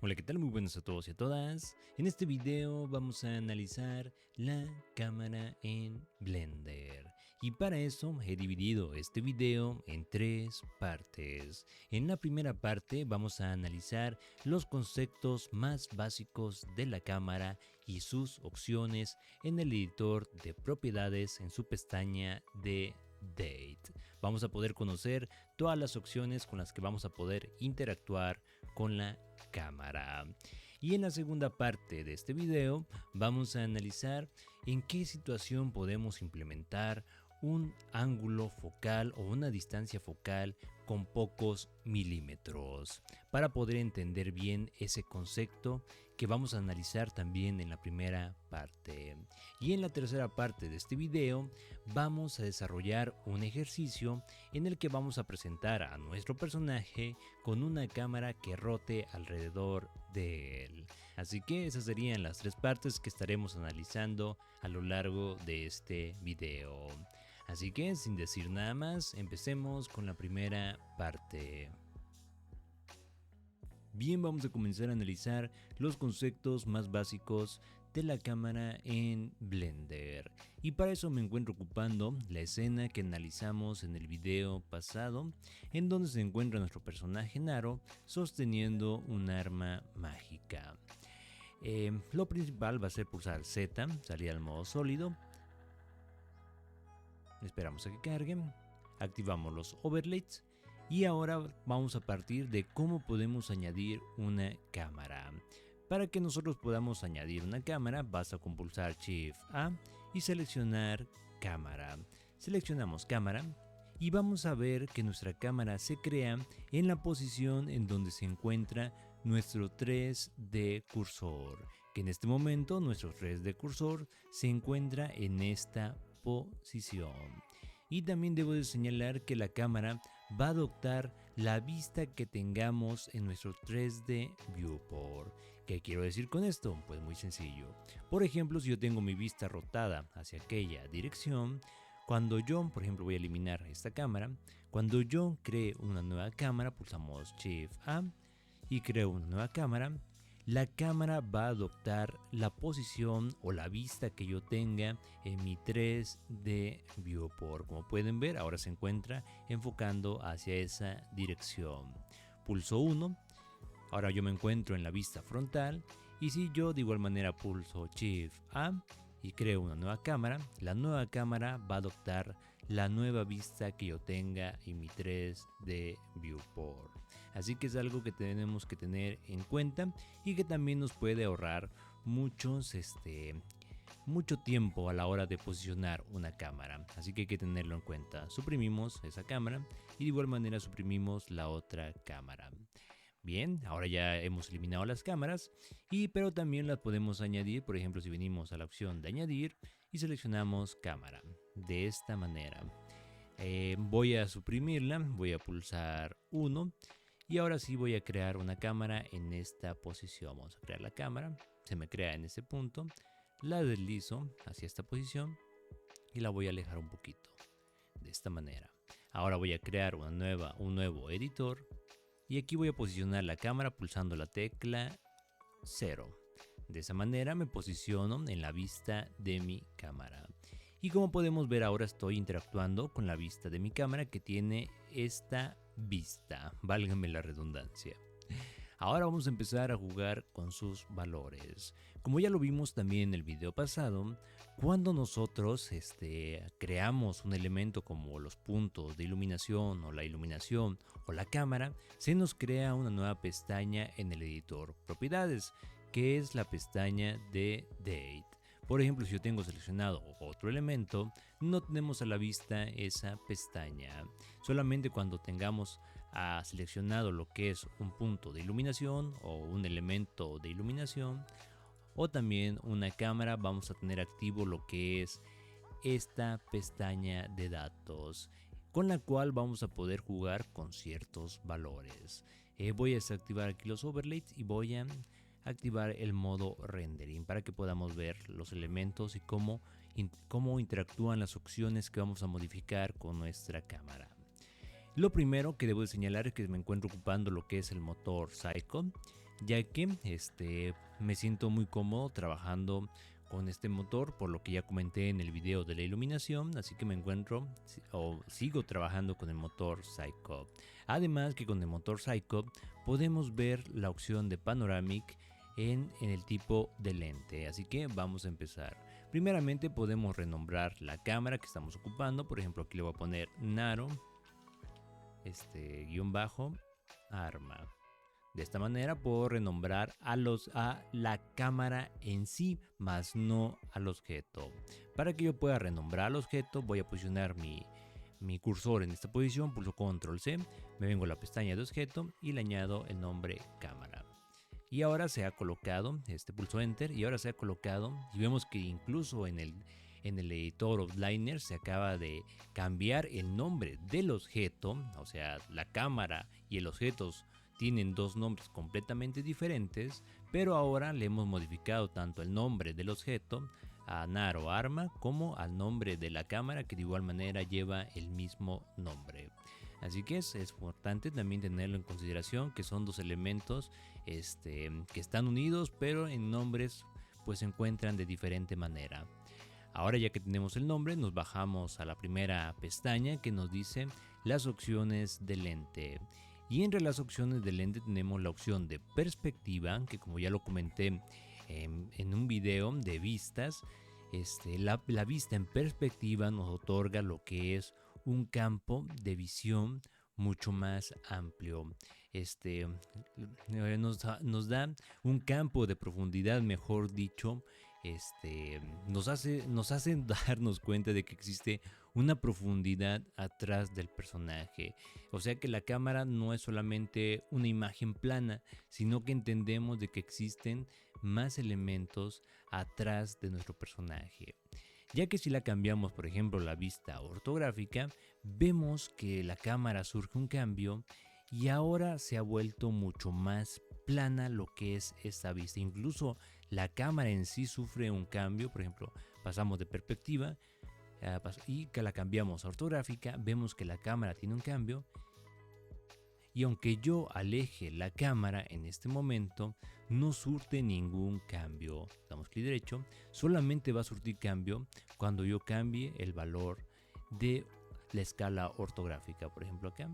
Hola, ¿qué tal? Muy buenas a todos y a todas. En este video vamos a analizar la cámara en Blender. Y para eso he dividido este video en tres partes. En la primera parte vamos a analizar los conceptos más básicos de la cámara y sus opciones en el editor de propiedades en su pestaña de Date. Vamos a poder conocer todas las opciones con las que vamos a poder interactuar con la cámara. Y en la segunda parte de este video vamos a analizar en qué situación podemos implementar un ángulo focal o una distancia focal con pocos milímetros para poder entender bien ese concepto que vamos a analizar también en la primera parte. Y en la tercera parte de este video vamos a desarrollar un ejercicio en el que vamos a presentar a nuestro personaje con una cámara que rote alrededor de él. Así que esas serían las tres partes que estaremos analizando a lo largo de este video. Así que sin decir nada más, empecemos con la primera parte. Bien, vamos a comenzar a analizar los conceptos más básicos de la cámara en Blender. Y para eso me encuentro ocupando la escena que analizamos en el video pasado, en donde se encuentra nuestro personaje Naro sosteniendo un arma mágica. Lo principal va a ser pulsar Z, salir al modo sólido. Esperamos a que carguen, activamos los overlays y ahora vamos a partir de cómo podemos añadir una cámara. Para que nosotros podamos añadir una cámara basta con pulsar Shift A y seleccionar cámara. Seleccionamos cámara y vamos a ver que nuestra cámara se crea en la posición en donde se encuentra nuestro 3D cursor, que en este momento nuestro 3D cursor se encuentra en esta posición. Y también debo de señalar que la cámara va a adoptar la vista que tengamos en nuestro 3D viewport. ¿Qué quiero decir con esto? Pues muy sencillo. Por ejemplo, si yo tengo mi vista rotada hacia aquella dirección, cuando yo, por ejemplo, voy a eliminar esta cámara, cuando yo cree una nueva cámara, pulsamos Shift A y creo una nueva cámara, la cámara va a adoptar la posición o la vista que yo tenga en mi 3D viewport. Como pueden ver, ahora se encuentra enfocando hacia esa dirección. Pulso 1, ahora yo me encuentro en la vista frontal, y si yo de igual manera pulso Shift A y creo una nueva cámara, la nueva cámara va a adoptar la nueva vista que yo tenga en mi 3D viewport. Así que es algo que tenemos que tener en cuenta y que también nos puede ahorrar mucho tiempo a la hora de posicionar una cámara. Así que hay que tenerlo en cuenta. Suprimimos esa cámara y de igual manera suprimimos la otra cámara. Bien, ahora ya hemos eliminado las cámaras, pero también las podemos añadir. Por ejemplo, si venimos a la opción de añadir y seleccionamos cámara, de esta manera. Voy a suprimirla, voy a pulsar 1 y ahora sí voy a crear una cámara en esta posición. Vamos a crear la cámara, se me crea en este punto, la deslizo hacia esta posición y la voy a alejar un poquito, de esta manera. Ahora voy a crear un nuevo editor. Y aquí voy a posicionar la cámara pulsando la tecla 0. De esa manera me posiciono en la vista de mi cámara. Y como podemos ver, ahora estoy interactuando con la vista de mi cámara que tiene esta vista, válgame la redundancia. Ahora vamos a empezar a jugar con sus valores. Como ya lo vimos también en el video pasado, cuando nosotros creamos un elemento como los puntos de iluminación o la iluminación o la cámara, se nos crea una nueva pestaña en el editor propiedades, que es la pestaña de Date. Por ejemplo, si yo tengo seleccionado otro elemento, no tenemos a la vista esa pestaña. Solamente cuando tengamos seleccionado lo que es un punto de iluminación o un elemento de iluminación o también una cámara, vamos a tener activo lo que es esta pestaña de datos, con la cual vamos a poder jugar con ciertos valores. Voy a desactivar aquí los overlays y voy a activar el modo rendering para que podamos ver los elementos y cómo interactúan las opciones que vamos a modificar con nuestra cámara. Lo primero que debo de señalar es que me encuentro ocupando lo que es el motor Psycho. ya que me siento muy cómodo trabajando con este motor, por lo que ya comenté en el video de la iluminación, así que me encuentro o sigo trabajando con el motor Psycho. Además que con el motor Psycho podemos ver la opción de Panoramic en el tipo de lente, así que vamos a empezar. Primeramente podemos renombrar la cámara que estamos ocupando, por ejemplo aquí le voy a poner Naro guión bajo arma. De esta manera puedo renombrar a la cámara en sí, más no al objeto. Para que yo pueda renombrar al objeto, voy a posicionar mi cursor en esta posición, pulso control C, me vengo a la pestaña de objeto y le añado el nombre cámara. Y ahora se ha colocado, pulso enter y ahora se ha colocado, y vemos que incluso en el editor Outliner se acaba de cambiar el nombre del objeto, o sea, la cámara y el objeto tienen dos nombres completamente diferentes, pero ahora le hemos modificado tanto el nombre del objeto a Naro Arma como al nombre de la cámara, que de igual manera lleva el mismo nombre. Así que es importante también tenerlo en consideración, que son dos elementos que están unidos, pero en nombres pues se encuentran de diferente manera. Ahora ya que tenemos el nombre, nos bajamos a la primera pestaña que nos dice las opciones de lente. Y entre las opciones de lente tenemos la opción de perspectiva, que como ya lo comenté en un video de vistas, la vista en perspectiva nos otorga lo que es un campo de visión mucho más amplio. Nos da un campo de profundidad, mejor dicho, nos hace darnos cuenta de que existe una profundidad atrás del personaje. O sea que la cámara no es solamente una imagen plana, sino que entendemos de que existen más elementos atrás de nuestro personaje. Ya que si la cambiamos, por ejemplo, la vista ortográfica, vemos que la cámara surge un cambio y ahora se ha vuelto mucho más plana lo que es esta vista. Incluso la cámara en sí sufre un cambio, por ejemplo, pasamos de perspectiva y que la cambiamos a ortográfica, vemos que la cámara tiene un cambio. Y aunque yo aleje la cámara en este momento, no surte ningún cambio. Damos clic derecho, solamente va a surtir cambio cuando yo cambie el valor de la escala ortográfica. Por ejemplo acá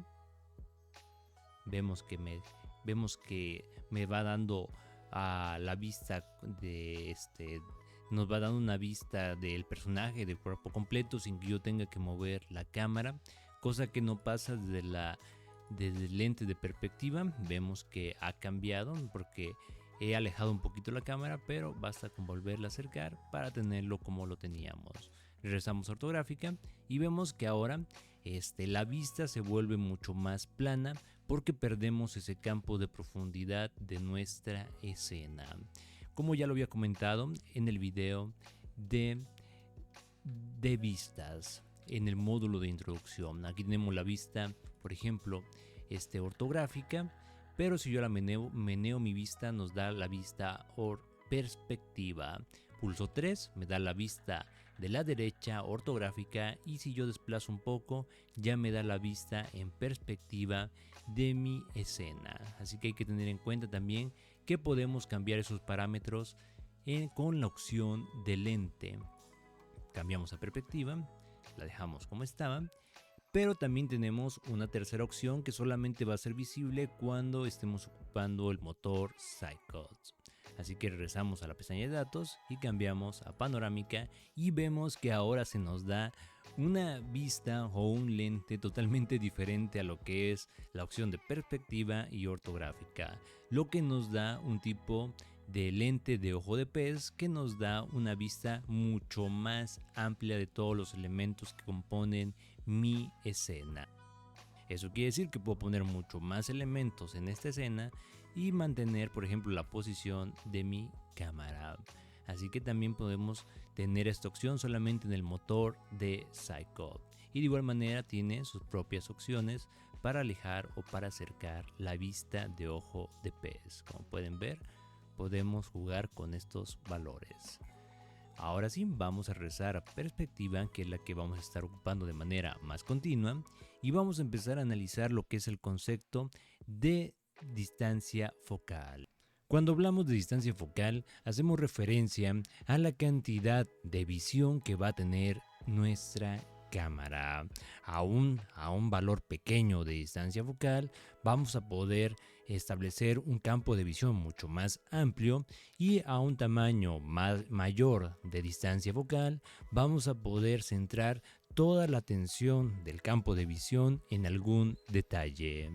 vemos que me va dando a la vista de nos va dando una vista del personaje de cuerpo completo sin que yo tenga que mover la cámara, cosa que no pasa desde el lente de perspectiva. Vemos que ha cambiado porque he alejado un poquito la cámara, pero basta con volverla a acercar para tenerlo como lo teníamos. Regresamos a ortográfica y vemos que ahora la vista se vuelve mucho más plana porque perdemos ese campo de profundidad de nuestra escena. Como ya lo había comentado en el video de vistas, en el módulo de introducción, aquí tenemos la vista, por ejemplo, ortográfica, pero si yo la meneo mi vista, nos da la vista perspectiva. Pulso 3 me da la vista de la derecha ortográfica, y si yo desplazo un poco ya me da la vista en perspectiva de mi escena. Así que hay que tener en cuenta también que podemos cambiar esos parámetros con la opción de lente. Cambiamos a perspectiva, la dejamos como estaba, pero también tenemos una tercera opción que solamente va a ser visible cuando estemos ocupando el motor Psycho. Así que regresamos a la pestaña de datos y cambiamos a panorámica y vemos que ahora se nos da una vista o un lente totalmente diferente a lo que es la opción de perspectiva y ortográfica, lo que nos da un tipo de lente de ojo de pez que nos da una vista mucho más amplia de todos los elementos que componen mi escena. Eso quiere decir que puedo poner mucho más elementos en esta escena y mantener, por ejemplo, la posición de mi cámara. Así que también podemos tener esta opción solamente en el motor de Psycho. Y de igual manera tiene sus propias opciones para alejar o para acercar la vista de ojo de pez. Como pueden ver, podemos jugar con estos valores. Ahora sí, vamos a regresar a perspectiva, que es la que vamos a estar ocupando de manera más continua, y vamos a empezar a analizar lo que es el concepto de distancia focal. Cuando hablamos de distancia focal, hacemos referencia a la cantidad de visión que va a tener nuestra cámara. A un valor pequeño de distancia focal, vamos a poder establecer un campo de visión mucho más amplio, y a un tamaño mayor de distancia focal, vamos a poder centrar toda la atención del campo de visión en algún detalle.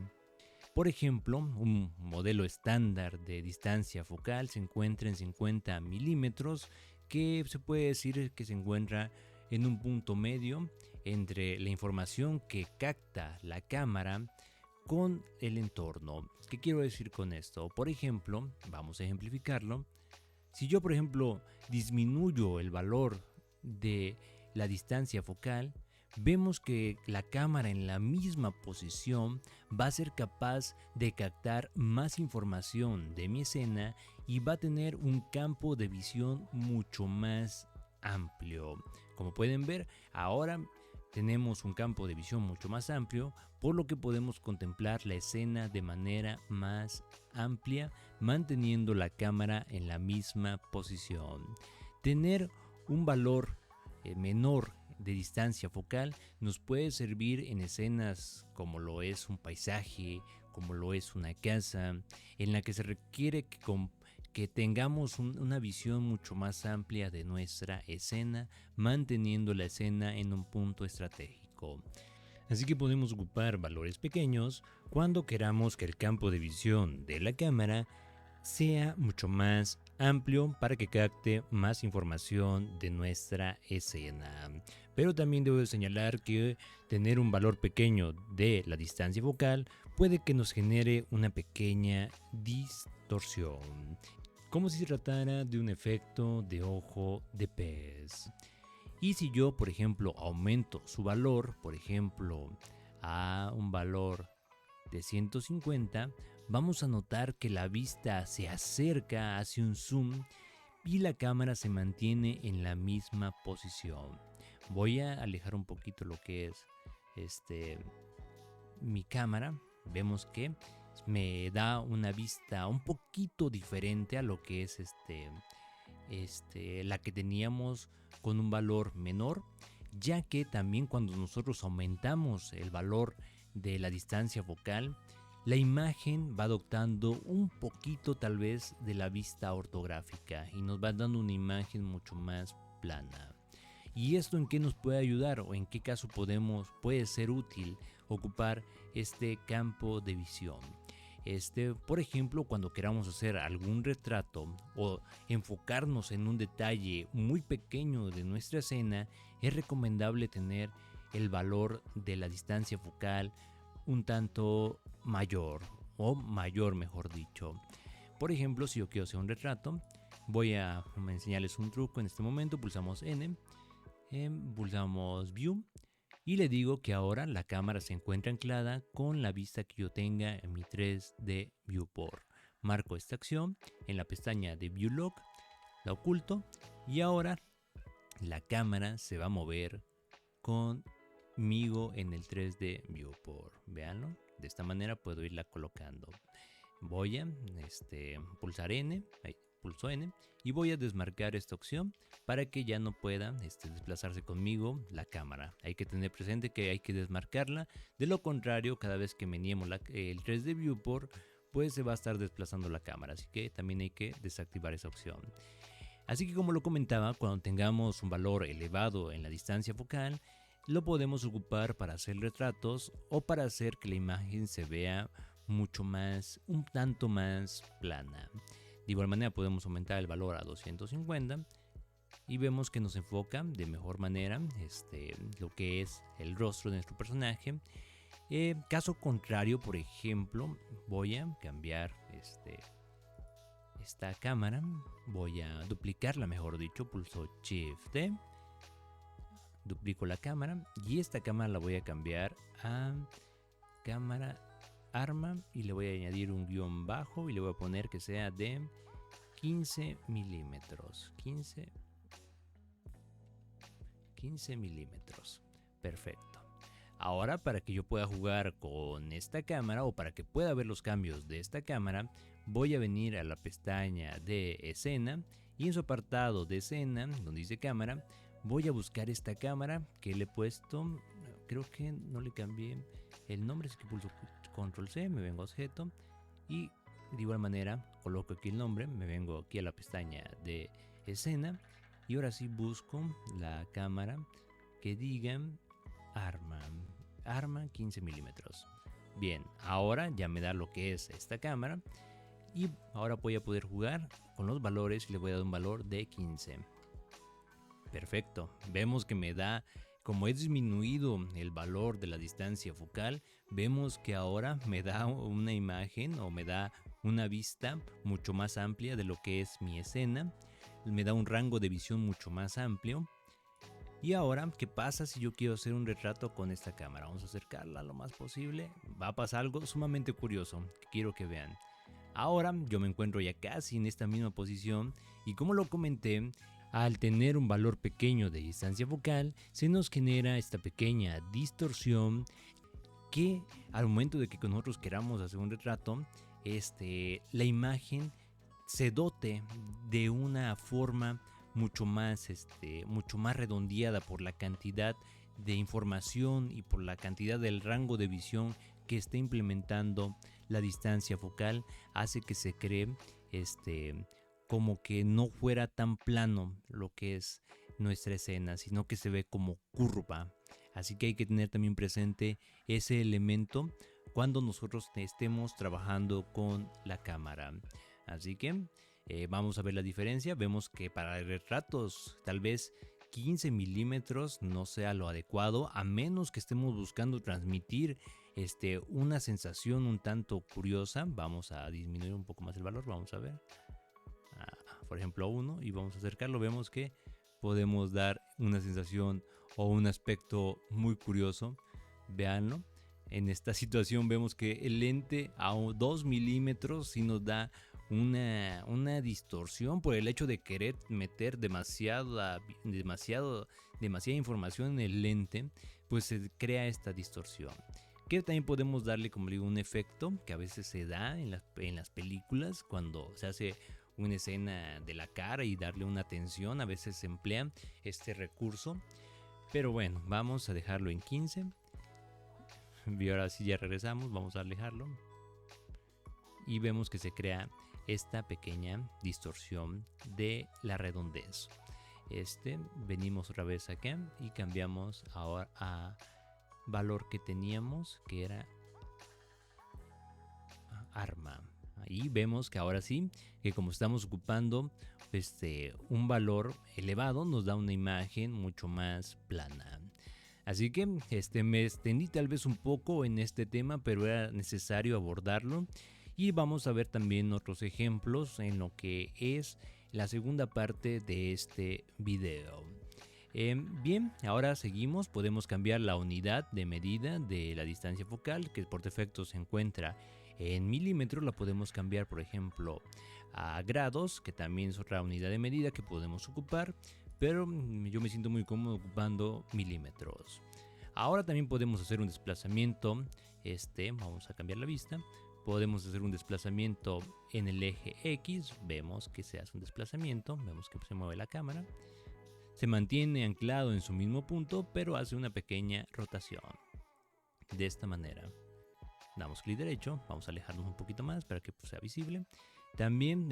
Por ejemplo, un modelo estándar de distancia focal se encuentra en 50 milímetros, que se puede decir que se encuentra en un punto medio entre la información que capta la cámara con el entorno. ¿Qué quiero decir con esto? Por ejemplo, vamos a ejemplificarlo. Si yo, por ejemplo, disminuyo el valor de la distancia focal, vemos que la cámara en la misma posición va a ser capaz de captar más información de mi escena y va a tener un campo de visión mucho más amplio. Como pueden ver, ahora tenemos un campo de visión mucho más amplio, por lo que podemos contemplar la escena de manera más amplia, manteniendo la cámara en la misma posición. Tener un valor menor de distancia focal nos puede servir en escenas como lo es un paisaje, como lo es una casa, en la que se requiere que tengamos una visión mucho más amplia de nuestra escena, manteniendo la escena en un punto estratégico. Así que podemos ocupar valores pequeños cuando queramos que el campo de visión de la cámara sea mucho más amplio para que capte más información de nuestra escena. Pero también debo señalar que tener un valor pequeño de la distancia focal puede que nos genere una pequeña distorsión, como si se tratara de un efecto de ojo de pez. Y si yo, por ejemplo, aumento su valor, por ejemplo, a un valor de 150, vamos a notar que la vista se acerca hacia un zoom y la cámara se mantiene en la misma posición. Voy a alejar un poquito lo que es mi cámara. Vemos que me da una vista un poquito diferente a lo que es la que teníamos con un valor menor, ya que también cuando nosotros aumentamos el valor de la distancia focal, la imagen va adoptando un poquito tal vez de la vista ortográfica y nos va dando una imagen mucho más plana. ¿Y esto en qué nos puede ayudar o en qué caso puede ser útil ocupar este campo de visión? Por ejemplo, cuando queramos hacer algún retrato o enfocarnos en un detalle muy pequeño de nuestra escena, es recomendable tener el valor de la distancia focal un tanto mayor, o mayor mejor dicho. Por ejemplo, si yo quiero hacer un retrato, voy a enseñarles un truco. En este momento pulsamos N, pulsamos View y le digo que ahora la cámara se encuentra anclada con la vista que yo tenga en mi 3D Viewport. Marco esta acción en la pestaña de View Lock, la oculto y ahora la cámara se va a mover conmigo en el 3D Viewport. Véanlo, de esta manera puedo irla colocando. Voy a pulsar N, ahí, pulso N y voy a desmarcar esta opción para que ya no pueda desplazarse conmigo la cámara. Hay que tener presente que hay que desmarcarla, de lo contrario cada vez que meneemos el 3D Viewport pues se va a estar desplazando la cámara, así que también hay que desactivar esa opción. Así que como lo comentaba, cuando tengamos un valor elevado en la distancia focal, lo podemos ocupar para hacer retratos o para hacer que la imagen se vea mucho más, un tanto más plana. De igual manera podemos aumentar el valor a 250 y vemos que nos enfoca de mejor manera lo que es el rostro de nuestro personaje. Caso contrario, por ejemplo, voy a cambiar esta cámara, voy a duplicarla, mejor dicho, pulso Shift D, duplico la cámara y esta cámara la voy a cambiar a cámara arma y le voy a añadir un guión bajo y le voy a poner que sea de 15 milímetros. 15 milímetros. Perfecto. Ahora, para que yo pueda jugar con esta cámara o para que pueda ver los cambios de esta cámara, voy a venir a la pestaña de escena y en su apartado de escena, donde dice cámara, voy a buscar esta cámara que le he puesto, creo que no le cambié el nombre, así que pulso control C, me vengo a objeto y de igual manera coloco aquí el nombre, me vengo aquí a la pestaña de escena y ahora sí busco la cámara que diga arma 15 milímetros. Bien, ahora ya me da lo que es esta cámara y ahora voy a poder jugar con los valores y le voy a dar un valor de 15. Perfecto, vemos que me da, como he disminuido el valor de la distancia focal, vemos que ahora me da una imagen o me da una vista mucho más amplia de lo que es mi escena, me da un rango de visión mucho más amplio. Y ahora, ¿qué pasa si yo quiero hacer un retrato con esta cámara? Vamos a acercarla lo más posible. Va a pasar algo sumamente curioso que quiero que vean. Ahora yo me encuentro ya casi en esta misma posición y como lo comenté, al tener un valor pequeño de distancia focal, se nos genera esta pequeña distorsión que al momento de que nosotros queramos hacer un retrato, la imagen se dote de una forma mucho más redondeada por la cantidad de información y por la cantidad del rango de visión que está implementando la distancia focal, hace que se cree como que no fuera tan plano lo que es nuestra escena, sino que se ve como curva. Así que hay que tener también presente ese elemento cuando nosotros estemos trabajando con la cámara. Así que vamos a ver la diferencia. Vemos que para retratos tal vez 15 milímetros no sea lo adecuado, a menos que estemos buscando transmitir una sensación un tanto curiosa. Vamos a disminuir un poco más el valor, vamos a ver. Por ejemplo 1 y vamos a acercarlo. Vemos que podemos dar una sensación o un aspecto muy curioso. Véanlo. En esta situación vemos que el lente a 2 milímetros sí nos da una distorsión por el hecho de querer meter demasiada información en el lente, pues se crea esta distorsión. Que también podemos darle, como digo, un efecto que a veces se da en las películas cuando se hace una escena de la cara y darle una tensión, a veces se emplea este recurso. Pero bueno, vamos a dejarlo en 15. Y ahora sí ya regresamos, vamos a alejarlo. Y vemos que se crea esta pequeña distorsión de la redondez. Venimos otra vez acá y cambiamos ahora a valor que teníamos, que era arma. Ahí vemos que ahora sí, que como estamos ocupando un valor elevado, nos da una imagen mucho más plana. Así que me extendí tal vez un poco en este tema, pero era necesario abordarlo. Y vamos a ver también otros ejemplos en lo que es la segunda parte de este video. Bien, ahora seguimos. Podemos cambiar la unidad de medida de la distancia focal, que por defecto se encuentra en milímetros. La podemos cambiar, por ejemplo, a grados, que también es otra unidad de medida que podemos ocupar, pero yo me siento muy cómodo ocupando milímetros. Ahora también podemos hacer un desplazamiento. Vamos a cambiar la vista. Podemos hacer un desplazamiento en el eje X. Vemos que se hace un desplazamiento. Vemos que se mueve la cámara. Se mantiene anclado en su mismo punto, pero hace una pequeña rotación. De esta manera. Damos clic derecho. Vamos a alejarnos un poquito más para que sea visible. También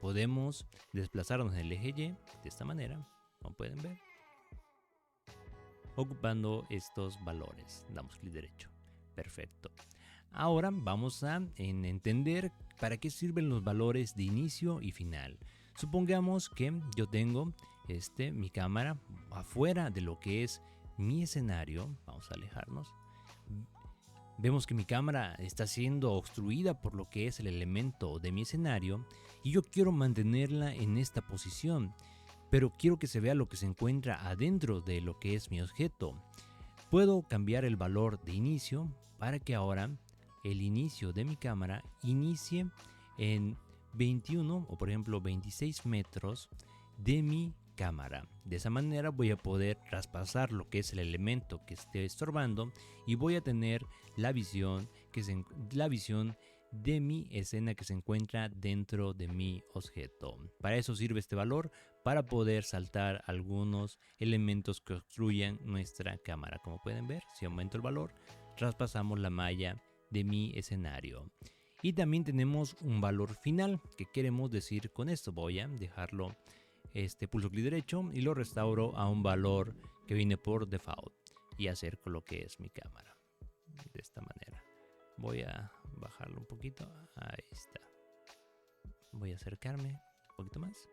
podemos desplazarnos en el eje Y de esta manera, como pueden ver, ocupando estos valores. Damos clic derecho. Perfecto. Ahora vamos a entender para qué sirven los valores de inicio y final. Supongamos que yo tengo mi cámara afuera de lo que es mi escenario. Vamos a alejarnos. Vemos que mi cámara está siendo obstruida por lo que es el elemento de mi escenario y yo quiero mantenerla en esta posición, pero quiero que se vea lo que se encuentra adentro de lo que es mi objeto. Puedo cambiar el valor de inicio para que ahora el inicio de mi cámara inicie en 21 o por ejemplo 26 metros de mi cámara. De esa manera voy a poder traspasar lo que es el elemento que esté estorbando y voy a tener la visión de mi escena que se encuentra dentro de mi objeto. Para eso sirve este valor, para poder saltar algunos elementos que obstruyan nuestra cámara. Como pueden ver, si aumento el valor, traspasamos la malla de mi escenario. Y también tenemos un valor final. ¿Qué queremos decir con esto? Voy a dejarlo pulso clic derecho y lo restauro a un valor que viene por default y acerco lo que es mi cámara de esta manera. Voy a bajarlo un poquito, ahí está. Voy a acercarme un poquito más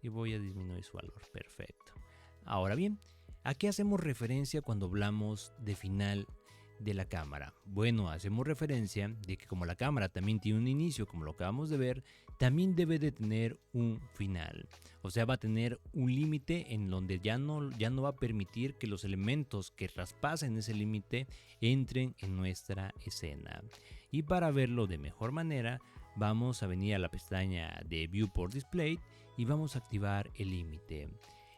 y voy a disminuir su valor, perfecto. Ahora bien, ¿a qué hacemos referencia cuando hablamos de final de la cámara? Bueno, hacemos referencia de que como la cámara también tiene un inicio, como lo acabamos de ver, también debe de tener un final. O sea, va a tener un límite en donde ya no va a permitir que los elementos que traspasen ese límite entren en nuestra escena. Y para verlo de mejor manera, vamos a venir a la pestaña de Viewport Display y vamos a activar el límite,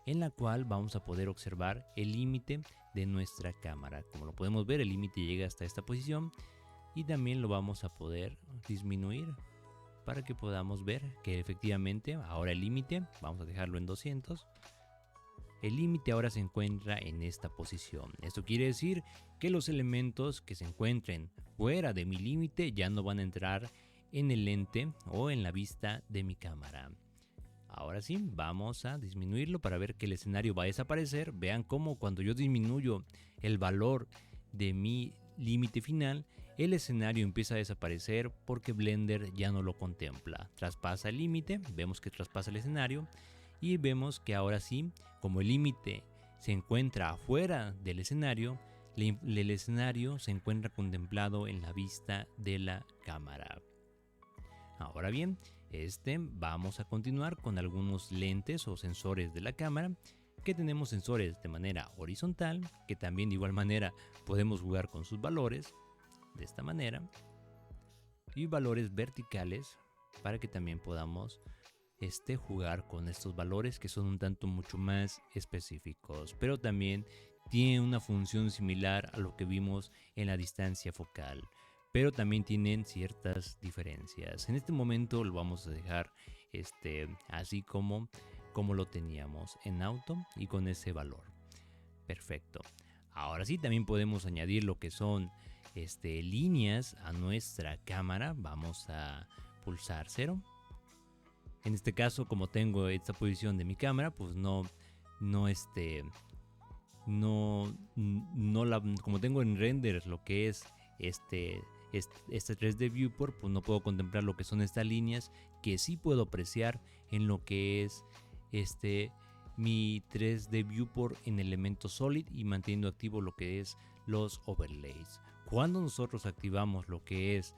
en la cual vamos a poder observar el límite de nuestra cámara. Como lo podemos ver, el límite llega hasta esta posición y también lo vamos a poder disminuir para que podamos ver que efectivamente ahora el límite, vamos a dejarlo en 200, el límite ahora se encuentra en esta posición. Esto quiere decir que los elementos que se encuentren fuera de mi límite ya no van a entrar en el lente o en la vista de mi cámara. Ahora sí, vamos a disminuirlo para ver que el escenario va a desaparecer. Vean cómo cuando yo disminuyo el valor de mi límite final, el escenario empieza a desaparecer porque Blender ya no lo contempla. Traspasa el límite, vemos que traspasa el escenario y vemos que ahora sí, como el límite se encuentra afuera del escenario, el escenario se encuentra contemplado en la vista de la cámara. Ahora bien, vamos a continuar con algunos lentes o sensores de la cámara, que tenemos sensores de manera horizontal, que también de igual manera podemos jugar con sus valores, de esta manera, y valores verticales, para que también podamos jugar con estos valores que son un tanto mucho más específicos, pero también tiene una función similar a lo que vimos en la distancia focal, pero también tienen ciertas diferencias. En este momento lo vamos a dejar así como lo teníamos en auto y con ese valor. Perfecto. Ahora sí, también podemos añadir lo que son líneas a nuestra cámara. Vamos a pulsar 0. En este caso, como tengo esta posición de mi cámara, pues como tengo en render lo que es este 3D Viewport, pues no puedo contemplar lo que son estas líneas, que sí puedo apreciar en lo que es mi 3D Viewport en elemento solid y manteniendo activo lo que es los overlays. Cuando nosotros activamos lo que es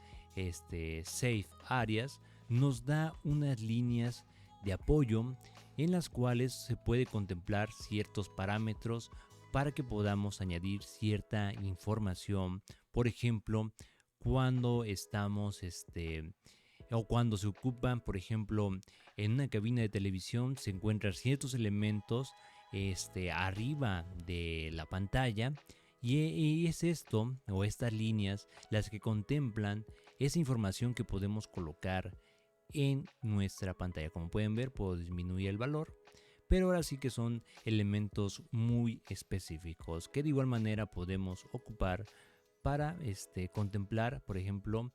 Save Areas, nos da unas líneas de apoyo en las cuales se puede contemplar ciertos parámetros para que podamos añadir cierta información. Por ejemplo, cuando estamos o cuando se ocupan, por ejemplo, en una cabina de televisión se encuentran ciertos elementos arriba de la pantalla y es esto o estas líneas las que contemplan esa información que podemos colocar en nuestra pantalla. Como pueden ver, puedo disminuir el valor, pero ahora sí que son elementos muy específicos que de igual manera podemos ocupar para contemplar, por ejemplo,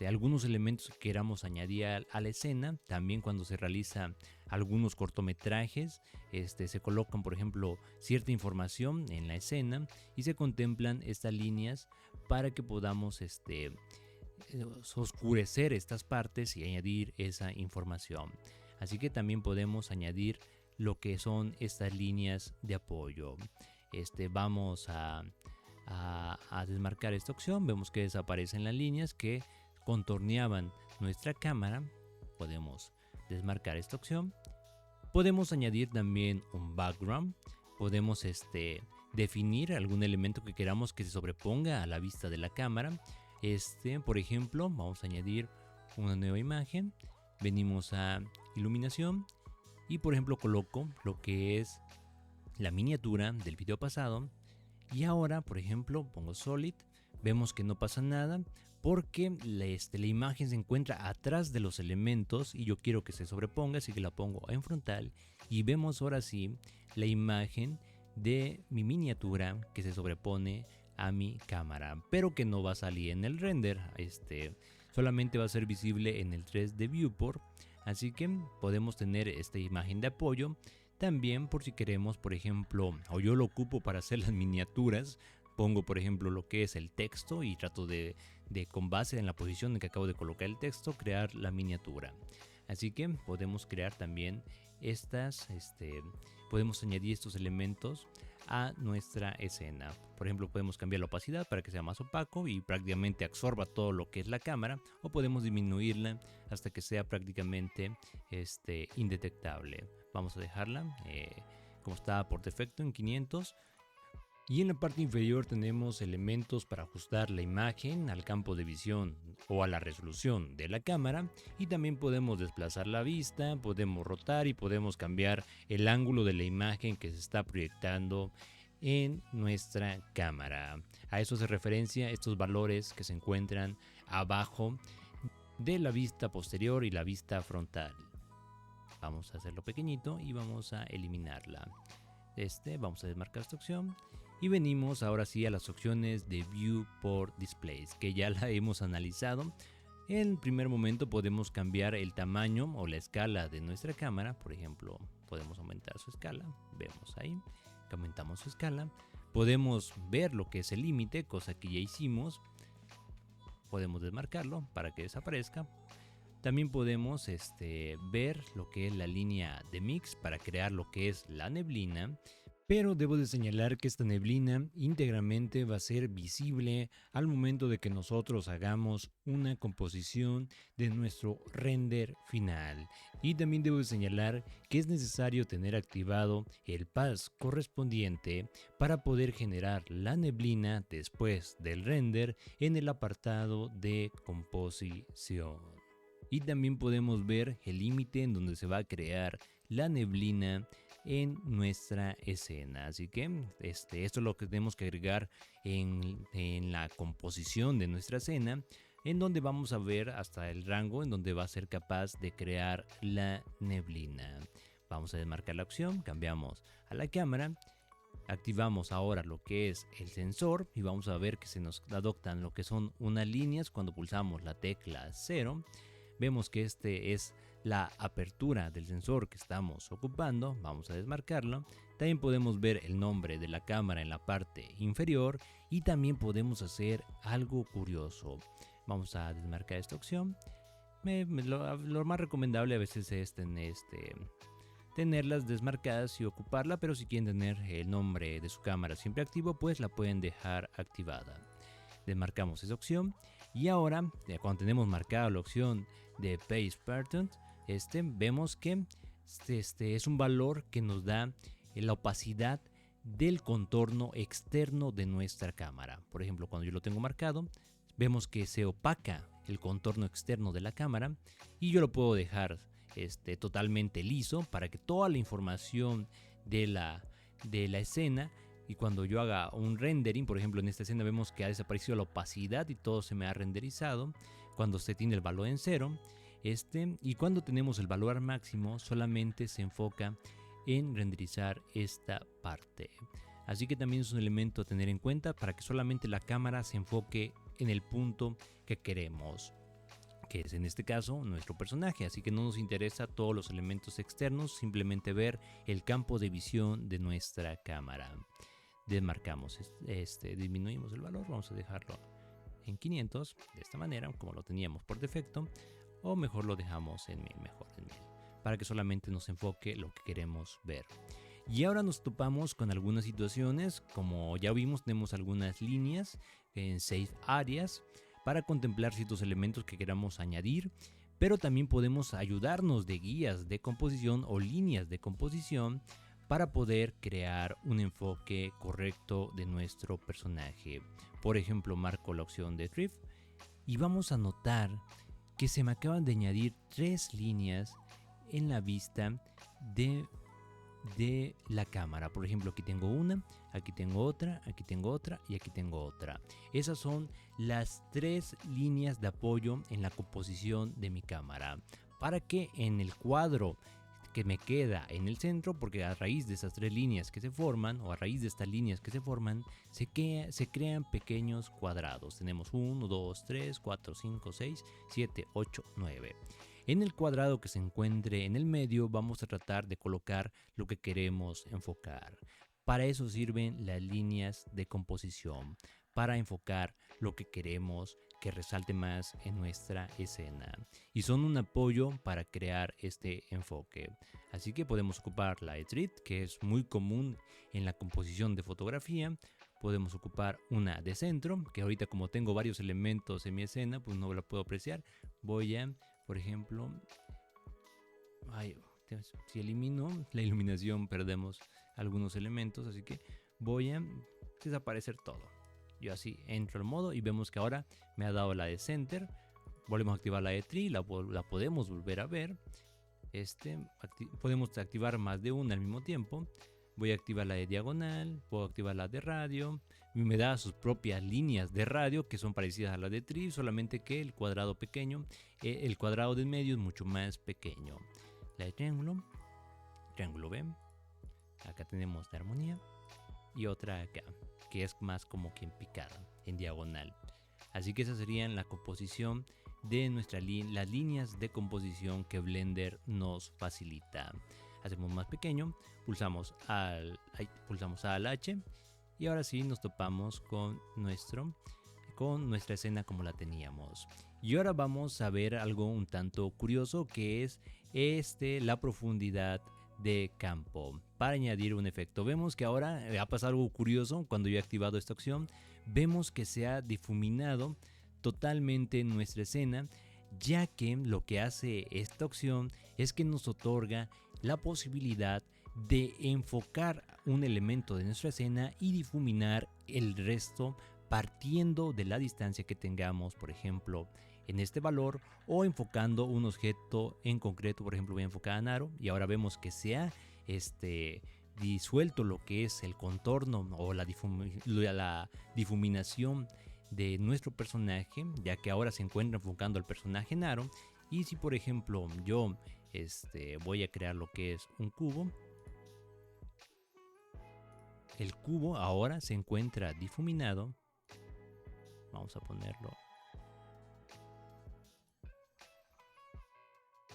algunos elementos que queramos añadir a la escena. También cuando se realiza algunos cortometrajes, se colocan, por ejemplo, cierta información en la escena y se contemplan estas líneas para que podamos oscurecer estas partes y añadir esa información. Así que también podemos añadir lo que son estas líneas de apoyo. Vamos a desmarcar esta opción. Vemos que desaparecen las líneas que contorneaban nuestra cámara. Podemos desmarcar esta opción. Podemos añadir también un background. Podemos definir algún elemento que queramos que se sobreponga a la vista de la cámara. Por ejemplo, vamos a añadir una nueva imagen. Venimos a iluminación y por ejemplo coloco lo que es la miniatura del video pasado. Y ahora, por ejemplo, pongo Solid. Vemos que no pasa nada porque la imagen se encuentra atrás de los elementos y yo quiero que se sobreponga, así que la pongo en frontal y vemos ahora sí la imagen de mi miniatura que se sobrepone a mi cámara, pero que no va a salir en el render, solamente va a ser visible en el 3D Viewport, así que podemos tener esta imagen de apoyo. También por si queremos, por ejemplo, o yo lo ocupo para hacer las miniaturas, pongo por ejemplo lo que es el texto y trato de con base en la posición en que acabo de colocar el texto, crear la miniatura. Así que podemos crear también podemos añadir estos elementos a nuestra escena. Por ejemplo, podemos cambiar la opacidad para que sea más opaco y prácticamente absorba todo lo que es la cámara, o podemos disminuirla hasta que sea prácticamente indetectable. Vamos a dejarla como está por defecto en 500. Y en la parte inferior tenemos elementos para ajustar la imagen al campo de visión o a la resolución de la cámara, y también podemos desplazar la vista, podemos rotar y podemos cambiar el ángulo de la imagen que se está proyectando en nuestra cámara. A eso se referencia estos valores que se encuentran abajo de la vista posterior y la vista frontal. Vamos a hacerlo pequeñito y vamos a eliminarla. Vamos a desmarcar esta opción. Y venimos ahora sí a las opciones de Viewport Displays, que ya la hemos analizado. En el primer momento podemos cambiar el tamaño o la escala de nuestra cámara. Por ejemplo, podemos aumentar su escala. Vemos ahí que aumentamos su escala. Podemos ver lo que es el límite, cosa que ya hicimos. Podemos desmarcarlo para que desaparezca. También podemos ver lo que es la línea de mix para crear lo que es la neblina. Pero debo de señalar que esta neblina íntegramente va a ser visible al momento de que nosotros hagamos una composición de nuestro render final. Y también debo de señalar que es necesario tener activado el pass correspondiente para poder generar la neblina después del render en el apartado de composición. Y también podemos ver el límite en donde se va a crear la neblina en nuestra escena. Así que esto es lo que tenemos que agregar en la composición de nuestra escena, en donde vamos a ver hasta el rango en donde va a ser capaz de crear la neblina. Vamos a desmarcar la opción, cambiamos a la cámara, activamos ahora lo que es el sensor y vamos a ver que se nos adoptan lo que son unas líneas cuando pulsamos la tecla 0. Vemos que es la apertura del sensor que estamos ocupando. Vamos a desmarcarlo. También podemos ver el nombre de la cámara en la parte inferior y también podemos hacer algo curioso. Vamos a desmarcar esta opción. Lo más recomendable a veces es tenerlas desmarcadas y ocuparla, pero si quieren tener el nombre de su cámara siempre activo, pues la pueden dejar activada. Desmarcamos esa opción y ahora cuando tenemos marcada la opción de Face Pattern, vemos que es un valor que nos da la opacidad del contorno externo de nuestra cámara. Por ejemplo, cuando yo lo tengo marcado, vemos que se opaca el contorno externo de la cámara y yo lo puedo dejar totalmente liso para que toda la información de la escena, y cuando yo haga un rendering, por ejemplo en esta escena vemos que ha desaparecido la opacidad y todo se me ha renderizado cuando se tiene el valor en 0. Y cuando tenemos el valor máximo solamente se enfoca en renderizar esta parte. Así que también es un elemento a tener en cuenta para que solamente la cámara se enfoque en el punto que queremos, que es en este caso nuestro personaje. Así que no nos interesa todos los elementos externos, simplemente ver el campo de visión de nuestra cámara. Desmarcamos, disminuimos el valor, vamos a dejarlo en 500 de esta manera como lo teníamos por defecto, o mejor lo dejamos en 1000, para que solamente nos enfoque lo que queremos ver. Y ahora nos topamos con algunas situaciones, como ya vimos tenemos algunas líneas en Save Areas para contemplar ciertos elementos que queramos añadir, pero también podemos ayudarnos de guías de composición o líneas de composición para poder crear un enfoque correcto de nuestro personaje. Por ejemplo, marco la opción de Drift y vamos a notar que se me acaban de añadir 3 líneas en la vista de de la cámara. Por ejemplo, aquí tengo una, aquí tengo otra, aquí tengo otra y aquí tengo otra. Esas son las 3 líneas de apoyo en la composición de mi cámara, para que en el cuadro que me queda en el centro, porque a raíz de esas 3 líneas que se forman, o a raíz de estas líneas que se forman, se crean pequeños cuadrados. Tenemos 1, 2, 3, 4, 5, 6, 7, 8, 9. En el cuadrado que se encuentre en el medio vamos a tratar de colocar lo que queremos enfocar. Para eso sirven las líneas de composición, para enfocar lo que queremos que resalte más en nuestra escena. Y son un apoyo para crear este enfoque. Así que podemos ocupar la Etrit, que es muy común en la composición de fotografía. Podemos ocupar una de centro, que ahorita como tengo varios elementos en mi escena, pues no la puedo apreciar. Voy a, por ejemplo, si elimino la iluminación perdemos algunos elementos, así que voy a desaparecer todo. Yo así entro al modo y vemos que ahora me ha dado la de center. Volvemos a activar la de tree, la podemos volver a ver. Podemos activar más de una al mismo tiempo. Voy a activar la de diagonal, puedo activar la de radio. Y me da sus propias líneas de radio que son parecidas a las de tree, solamente que el cuadrado pequeño, el cuadrado del medio es mucho más pequeño. La de triángulo, triángulo B. Acá tenemos la armonía y otra acá, que es más como que en picada, en diagonal. Así que esas serían la composición de las líneas de composición que Blender nos facilita. Hacemos más pequeño, pulsamos al H y ahora sí nos topamos con nuestra escena como la teníamos. Y ahora vamos a ver algo un tanto curioso, que es la profundidad de campo para añadir un efecto. Vemos que ahora ha pasado algo curioso cuando yo he activado esta opción. Vemos que se ha difuminado totalmente nuestra escena, ya que lo que hace esta opción es que nos otorga la posibilidad de enfocar un elemento de nuestra escena y difuminar el resto partiendo de la distancia que tengamos, por ejemplo, en este valor, o enfocando un objeto en concreto. Por ejemplo, voy a enfocar a Naro y ahora vemos que se ha disuelto lo que es el contorno o la difuminación de nuestro personaje, ya que ahora se encuentra enfocando al personaje Naro. Y si por ejemplo yo voy a crear lo que es un cubo, el cubo ahora se encuentra difuminado. Vamos a ponerlo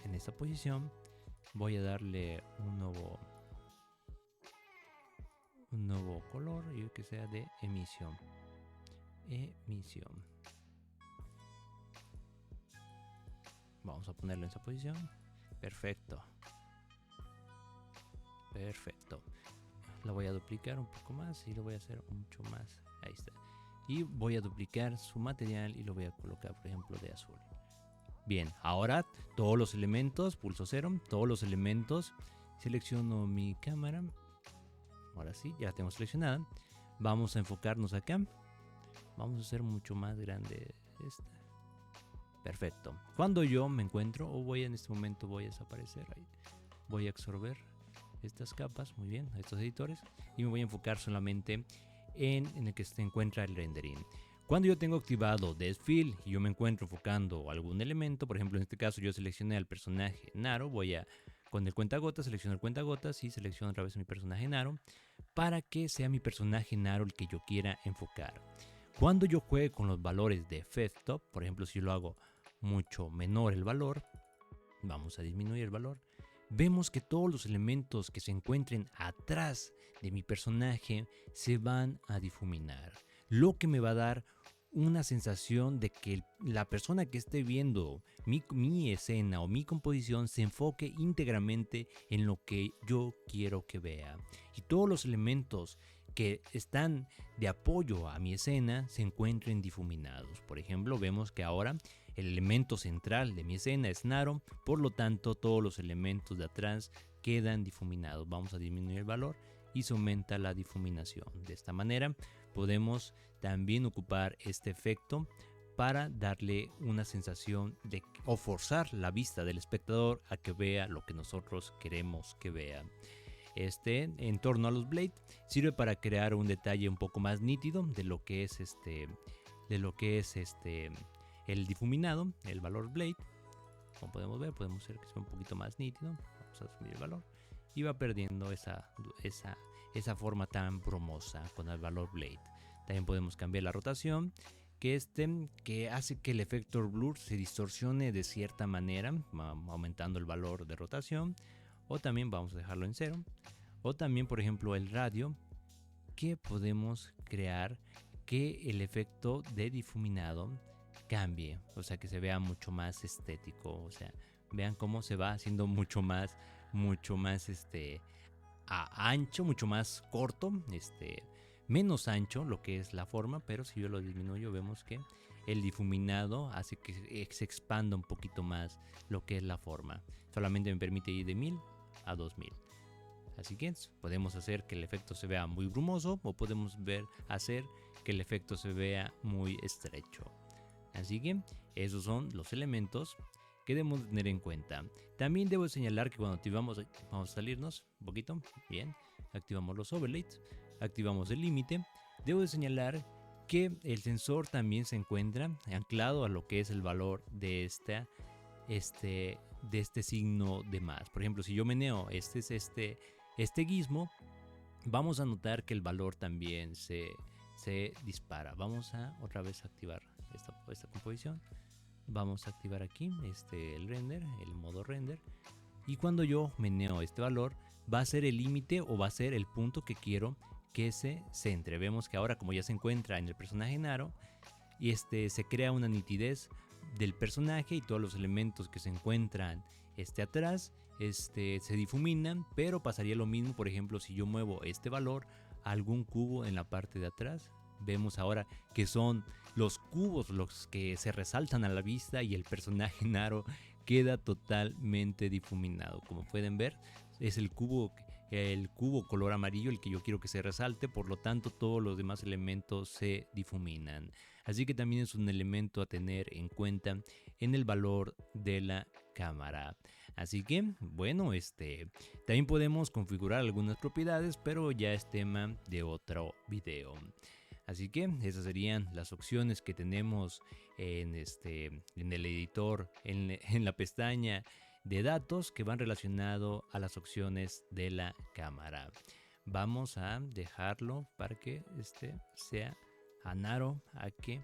en esta posición. Voy a darle un nuevo color y que sea de emisión. Vamos a ponerlo en esa posición. Perfecto. La voy a duplicar un poco más y lo voy a hacer mucho más. Ahí está. Y voy a duplicar su material y lo voy a colocar, por ejemplo, de azul. Bien, ahora todos los elementos, pulso 0, todos los elementos, selecciono mi cámara. Ahora sí, ya la tengo seleccionada. Vamos a enfocarnos acá. Vamos a hacer mucho más grande esta. Perfecto. Cuando yo me encuentro, en este momento voy a desaparecer ahí. Voy a absorber estas capas, muy bien, a estos editores, y me voy a enfocar solamente en el que se encuentra el rendering. Cuando yo tengo activado Depth Fill y yo me encuentro enfocando algún elemento, por ejemplo en este caso yo seleccioné al personaje Naro, con el cuentagotas, selecciono el cuentagotas y selecciono otra vez a mi personaje Naro, para que sea mi personaje Naro el que yo quiera enfocar. Cuando yo juegue con los valores de F-Stop, por ejemplo si yo lo hago mucho menor el valor, vamos a disminuir el valor, vemos que todos los elementos que se encuentren atrás de mi personaje se van a difuminar, lo que me va a dar una sensación de que la persona que esté viendo mi escena o mi composición se enfoque íntegramente en lo que yo quiero que vea. Y todos los elementos que están de apoyo a mi escena se encuentren difuminados. Por ejemplo, vemos que ahora el elemento central de mi escena es Naro, por lo tanto todos los elementos de atrás quedan difuminados. Vamos a disminuir el valor y se aumenta la difuminación. De esta manera podemos también ocupar este efecto para darle una sensación o forzar la vista del espectador a que vea lo que nosotros queremos que vea. en torno a los blades. Sirve para crear un detalle un poco más nítido de lo que es el difuminado, el valor blade. Como podemos ver, podemos hacer que sea un poquito más nítido. Vamos a subir el valor y va perdiendo esa forma tan bromosa con el valor blade. También podemos cambiar la rotación, que hace que el efecto blur se distorsione de cierta manera, aumentando el valor de rotación. O también vamos a dejarlo en 0. O también, por ejemplo, el radio, que podemos crear que el efecto de difuminado cambie, o sea, que se vea mucho más estético. O sea, vean cómo se va haciendo mucho más ancho, mucho más corto, menos ancho lo que es la forma, pero si yo lo disminuyo vemos que el difuminado hace que se expanda un poquito más lo que es la forma. Solamente me permite ir de 1000 a 2000. Así que podemos hacer que el efecto se vea muy brumoso o podemos hacer que el efecto se vea muy estrecho. Así que esos son los elementos que debemos tener en cuenta. También debo señalar que cuando activamos, vamos a salirnos un poquito, bien, activamos los overlays, activamos el límite. Debo señalar que el sensor también se encuentra anclado a lo que es el valor de este signo de más. Por ejemplo, si yo meneo este gizmo, vamos a notar que el valor también se dispara. Vamos a otra vez activar esta composición. Vamos a activar aquí el render, el modo render. Y cuando yo meneo este valor, va a ser el límite o va a ser el punto que quiero que se centre. Vemos que ahora, como ya se encuentra en el personaje Naro, y se crea una nitidez del personaje y todos los elementos que se encuentran atrás se difuminan, pero pasaría lo mismo, por ejemplo, si yo muevo este valor a algún cubo en la parte de atrás. Vemos ahora que son los cubos los que se resaltan a la vista y el personaje Naro queda totalmente difuminado. Como pueden ver, es el cubo color amarillo el que yo quiero que se resalte, por lo tanto todos los demás elementos se difuminan. Así que también es un elemento a tener en cuenta en el valor de la cámara. Así que, bueno, también podemos configurar algunas propiedades, pero ya es tema de otro video. Así que esas serían las opciones que tenemos en el editor, en la pestaña de datos, que van relacionado a las opciones de la cámara. Vamos a dejarlo para que sea a Naro, al que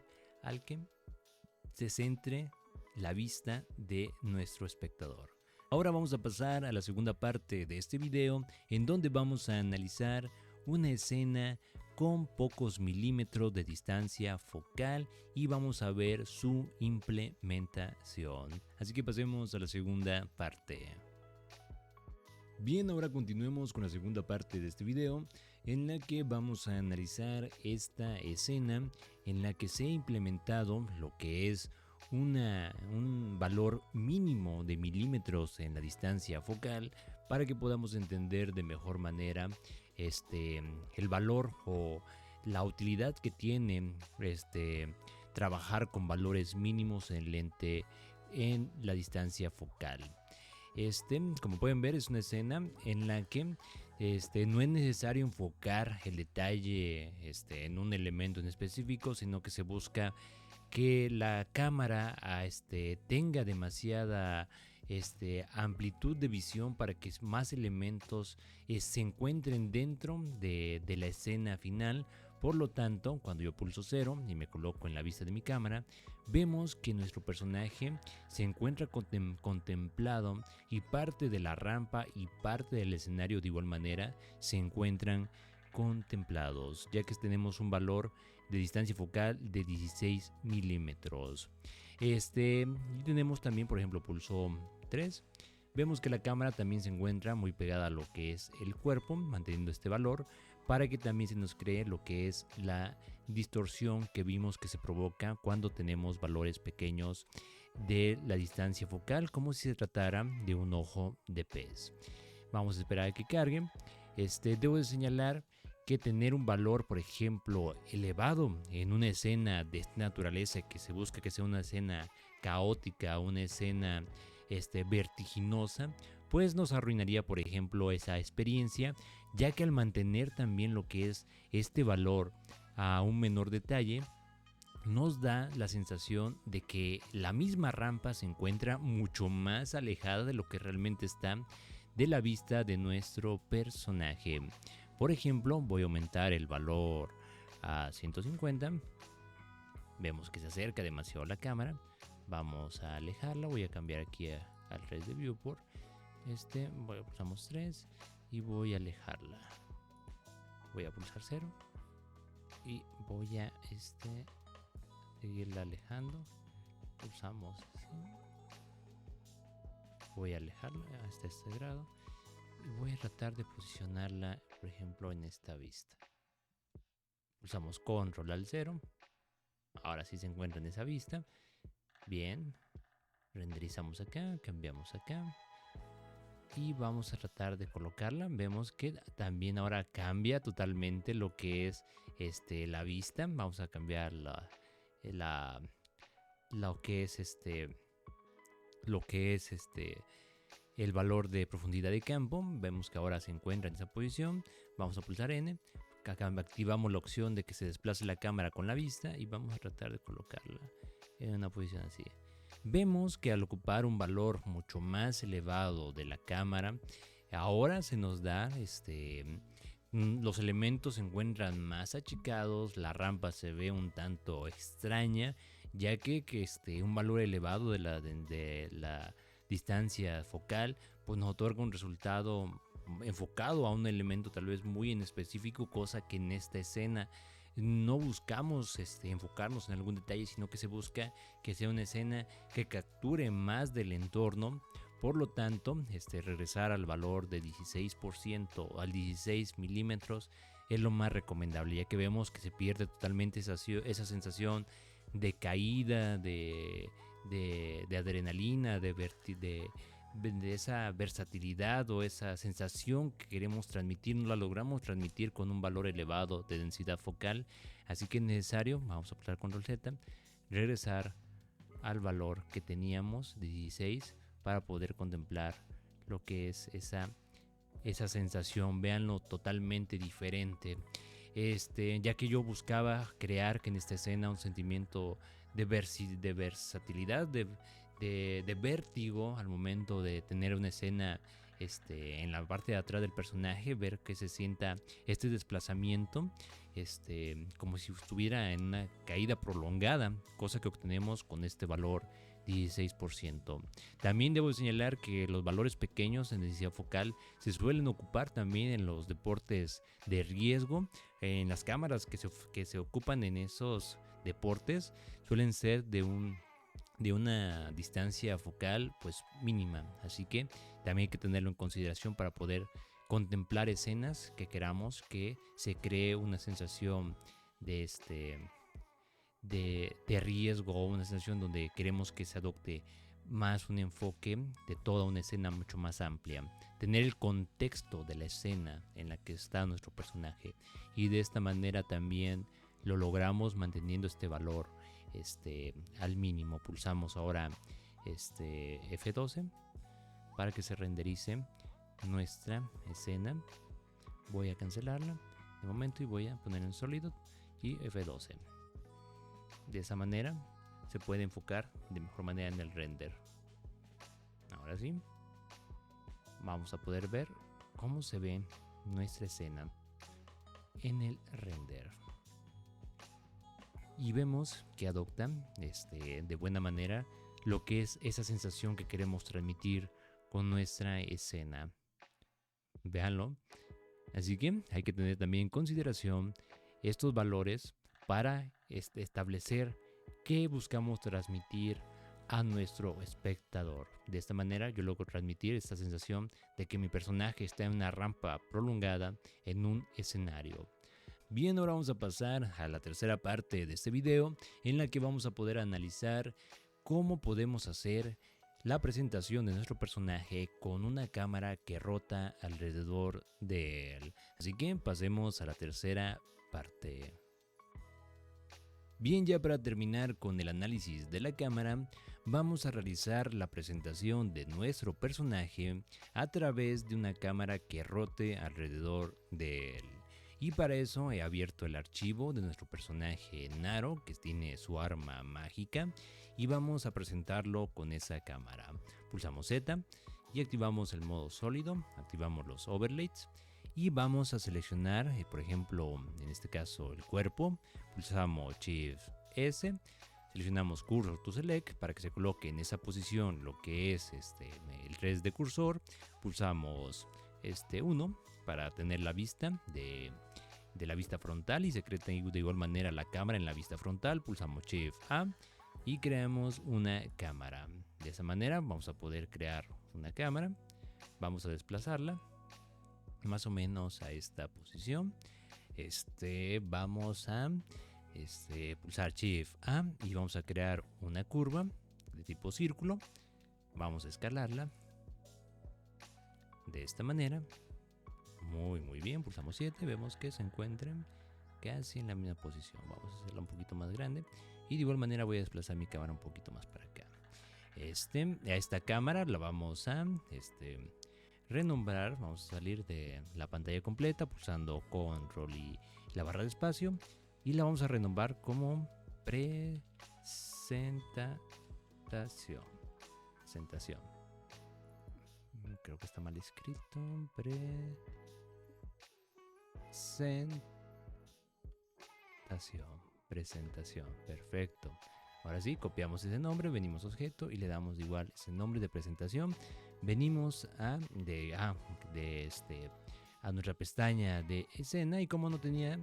se centre la vista de nuestro espectador. Ahora vamos a pasar a la segunda parte de este video, en donde vamos a analizar una escena con pocos milímetros de distancia focal y vamos a ver su implementación. Así que pasemos a la segunda parte. Bien, ahora continuemos con la segunda parte de este video, en la que vamos a analizar esta escena en la que se ha implementado lo que es un valor mínimo de milímetros en la distancia focal, para que podamos entender de mejor manera el valor o la utilidad que tiene trabajar con valores mínimos en lente en la distancia focal. Como pueden ver, es una escena en la que no es necesario enfocar el detalle en un elemento en específico, sino que se busca que la cámara tenga demasiada amplitud de visión para que más elementos se encuentren dentro de la escena final. Por lo tanto, cuando yo pulso 0 y me coloco en la vista de mi cámara, vemos que nuestro personaje se encuentra contemplado y parte de la rampa y parte del escenario de igual manera se encuentran contemplados, ya que tenemos un valor de distancia focal de 16 milímetros. Y tenemos también, por ejemplo, pulso 3. Vemos que la cámara también se encuentra muy pegada a lo que es el cuerpo, manteniendo este valor, para que también se nos cree lo que es la distorsión que vimos que se provoca cuando tenemos valores pequeños de la distancia focal, como si se tratara de un ojo de pez. Vamos a esperar a que cargue. Debo de señalar que tener un valor, por ejemplo, elevado en una escena de esta naturaleza, que se busca que sea una escena caótica, una escena vertiginosa, pues nos arruinaría, por ejemplo, esa experiencia, ya que al mantener también lo que es este valor a un menor detalle, nos da la sensación de que la misma rampa se encuentra mucho más alejada de lo que realmente está de la vista de nuestro personaje. Por ejemplo, voy a aumentar el valor a 150. Vemos que se acerca demasiado la cámara. Vamos a alejarla. Voy a cambiar aquí al res de viewport. Voy a pulsamos 3 y voy a alejarla. Voy a pulsar 0 y voy a seguirla alejando. Pulsamos así. Voy a alejarla hasta este grado y voy a tratar de posicionarla, por ejemplo, en esta vista. Pulsamos control al 0. Ahora sí se encuentra en esa vista. Bien. Renderizamos acá, cambiamos acá. Y vamos a tratar de colocarla. Vemos que también ahora cambia totalmente lo que es la vista. Vamos a cambiar lo que es el valor de profundidad de campo. Vemos que ahora se encuentra en esa posición. Vamos a pulsar N. Acá activamos la opción de que se desplace la cámara con la vista y vamos a tratar de colocarla en una posición así. Vemos que al ocupar un valor mucho más elevado de la cámara, ahora se nos da los elementos se encuentran más achicados, la rampa se ve un tanto extraña, ya que un valor elevado de la distancia focal pues nos otorga un resultado enfocado a un elemento tal vez muy en específico, cosa que en esta escena no buscamos enfocarnos en algún detalle, sino que se busca que sea una escena que capture más del entorno. Por lo tanto, regresar al valor de 16% al 16 milímetros es lo más recomendable, ya que vemos que se pierde totalmente esa sensación de caída, de adrenalina, de esa versatilidad o esa sensación que queremos transmitir. No la logramos transmitir con un valor elevado de densidad focal, así que es necesario, vamos a apretar control Z, regresar al valor que teníamos de 16 para poder contemplar lo que es esa sensación. Véanlo totalmente diferente, ya que yo buscaba crear que en esta escena un sentimiento de versatilidad, de vértigo al momento de tener una escena en la parte de atrás del personaje, ver que se sienta este desplazamiento, como si estuviera en una caída prolongada, cosa que obtenemos con este valor 16%. También debo señalar que los valores pequeños en densidad focal se suelen ocupar también en los deportes de riesgo. En las cámaras que se ocupan en esos deportes suelen ser de una distancia focal pues mínima, así que también hay que tenerlo en consideración para poder contemplar escenas que queramos que se cree una sensación de de riesgo, o una sensación donde queremos que se adopte más un enfoque de toda una escena mucho más amplia, tener el contexto de la escena en la que está nuestro personaje, y de esta manera también lo logramos manteniendo este valor al mínimo. Pulsamos ahora F12 para que se renderice nuestra escena. Voy a cancelarla de momento y voy a poner en sólido y F12. De esa manera se puede enfocar de mejor manera en el render. Ahora sí, vamos a poder ver cómo se ve nuestra escena en el render. Y vemos que adopta de buena manera lo que es esa sensación que queremos transmitir con nuestra escena. Véanlo. Así que hay que tener también en consideración estos valores para establecer qué buscamos transmitir a nuestro espectador. De esta manera yo logro transmitir esta sensación de que mi personaje está en una rampa prolongada en un escenario. Bien, ahora vamos a pasar a la tercera parte de este video, en la que vamos a poder analizar cómo podemos hacer la presentación de nuestro personaje con una cámara que rota alrededor de él. Así que pasemos a la tercera parte. Bien, ya para terminar con el análisis de la cámara, vamos a realizar la presentación de nuestro personaje a través de una cámara que rote alrededor de él. Y para eso he abierto el archivo de nuestro personaje Naro, que tiene su arma mágica, y vamos a presentarlo con esa cámara. Pulsamos Z y activamos el modo sólido, activamos los overlays y vamos a seleccionar, por ejemplo, en este caso el cuerpo. Pulsamos Shift S, seleccionamos Cursor to Select para que se coloque en esa posición lo que es el 3D cursor. Pulsamos 1 para tener la vista de la vista frontal y se crea de igual manera la cámara en la vista frontal. Pulsamos Shift A y creamos una cámara. De esa manera vamos a poder crear una cámara. Vamos a desplazarla más o menos a esta posición. Vamos a pulsar Shift A y vamos a crear una curva de tipo círculo. Vamos a escalarla de esta manera. Muy bien, pulsamos 7, vemos que se encuentran casi en la misma posición. Vamos a hacerla un poquito más grande y de igual manera voy a desplazar mi cámara un poquito más para acá. A esta cámara la vamos a renombrar. Vamos a salir de la pantalla completa pulsando Control y la barra de espacio y la vamos a renombrar como presentación. Creo que está mal escrito. Presentación, perfecto. Ahora sí, copiamos ese nombre, venimos a objeto y le damos igual ese nombre de presentación. Venimos a nuestra pestaña de escena y como no tenía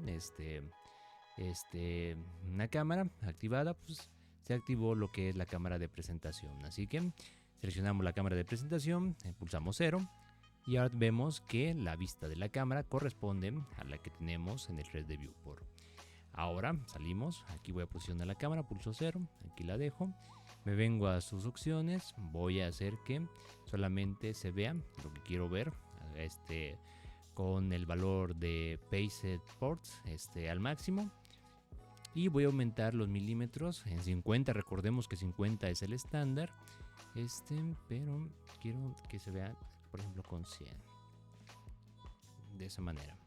una cámara activada, pues se activó lo que es la cámara de presentación. Así que seleccionamos la cámara de presentación, pulsamos 0. Y ahora vemos que la vista de la cámara corresponde a la que tenemos en el 3D Viewport. Ahora salimos, aquí voy a posicionar la cámara, pulso 0, aquí la dejo. Me vengo a sus opciones, voy a hacer que solamente se vea lo que quiero ver. Con el valor de Paced Ports al máximo. Y voy a aumentar los milímetros en 50, recordemos que 50 es el estándar. Pero quiero que se vea, por ejemplo, con 100. De esa manera.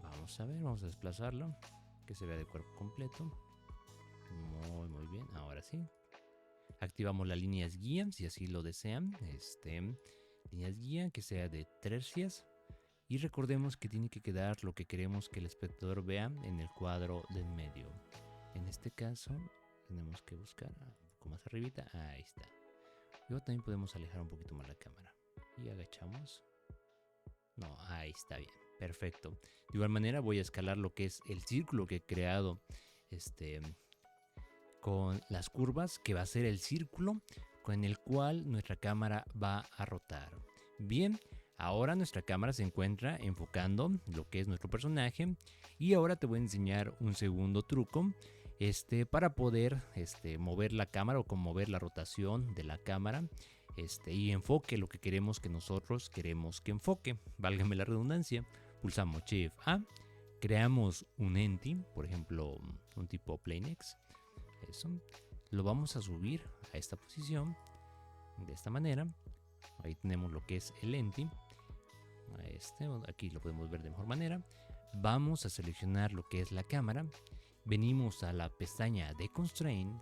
Vamos a ver, vamos a desplazarlo. Que se vea de cuerpo completo. Muy bien, ahora sí. Activamos las líneas guía, si así lo desean. Líneas guía que sea de tercias. Y recordemos que tiene que quedar lo que queremos que el espectador vea en el cuadro del medio. En este caso, tenemos que buscar un poco más arribita. Ahí está. Luego también podemos alejar un poquito más la cámara. Y agachamos. No, ahí está bien. Perfecto. De igual manera voy a escalar lo que es el círculo que he creado con las curvas, que va a ser el círculo con el cual nuestra cámara va a rotar. Bien, ahora nuestra cámara se encuentra enfocando lo que es nuestro personaje y ahora te voy a enseñar un segundo truco para poder mover la cámara o con mover la rotación de la cámara y enfoque lo que queremos que nosotros queremos que enfoque, válgame la redundancia. Pulsamos Shift A, creamos un Entity, por ejemplo un tipo PlaneX, eso, lo vamos a subir a esta posición de esta manera. Ahí tenemos lo que es el Entity, aquí lo podemos ver de mejor manera. Vamos a seleccionar lo que es la cámara, venimos a la pestaña de Constraint,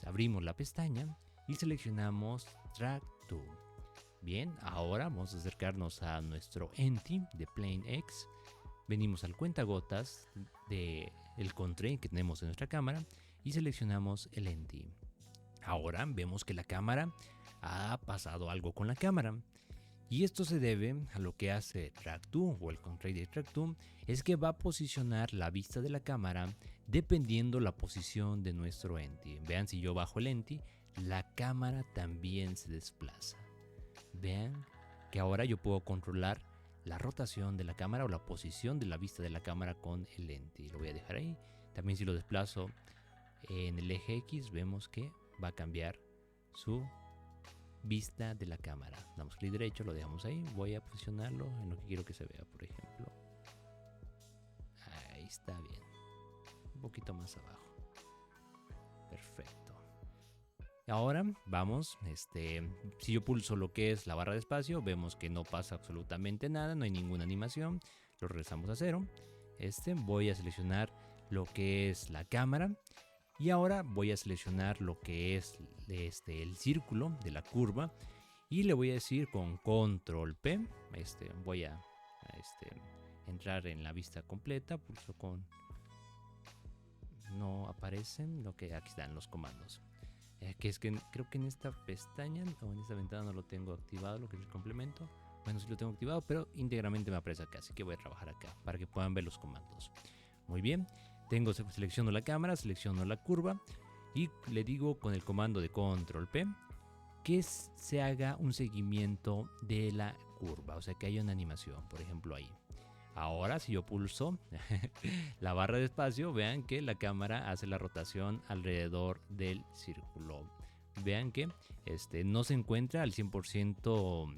abrimos la pestaña y seleccionamos Track To. Bien, ahora vamos a acercarnos a nuestro Entity de PlaneX. Venimos al cuentagotas del constraint que tenemos en nuestra cámara y seleccionamos el Entity. Ahora vemos que la cámara ha pasado algo con la cámara. Y esto se debe a lo que hace Track2 o el constraint de Track2, es que va a posicionar la vista de la cámara dependiendo la posición de nuestro Entity. Vean, si yo bajo el Entity, la cámara también se desplaza. Vean que ahora yo puedo controlar la rotación de la cámara o la posición de la vista de la cámara con el lente. Lo voy a dejar ahí. También si lo desplazo en el eje X, vemos que va a cambiar su vista de la cámara. Damos clic derecho, lo dejamos ahí. Voy a posicionarlo en lo que quiero que se vea, por ejemplo. Ahí está bien. Un poquito más abajo. Perfecto. Ahora vamos, si yo pulso lo que es la barra de espacio, vemos que no pasa absolutamente nada, no hay ninguna animación. Lo regresamos a cero. Voy a seleccionar lo que es la cámara. Y ahora voy a seleccionar lo que es el círculo de la curva. Y le voy a decir con control P. Voy a entrar en la vista completa. Pulso con... No aparecen lo que aquí están los comandos. Que es que creo que en esta pestaña o en esta ventana no lo tengo activado, lo que es el complemento. Bueno, sí lo tengo activado, pero íntegramente me aparece acá, así que voy a trabajar acá para que puedan ver los comandos. Muy bien, selecciono la cámara, selecciono la curva y le digo con el comando de control P que se haga un seguimiento de la curva, o sea que haya una animación, por ejemplo ahí. Ahora si yo pulso la barra de espacio, vean que la cámara hace la rotación alrededor del círculo. Vean que no se encuentra al 100%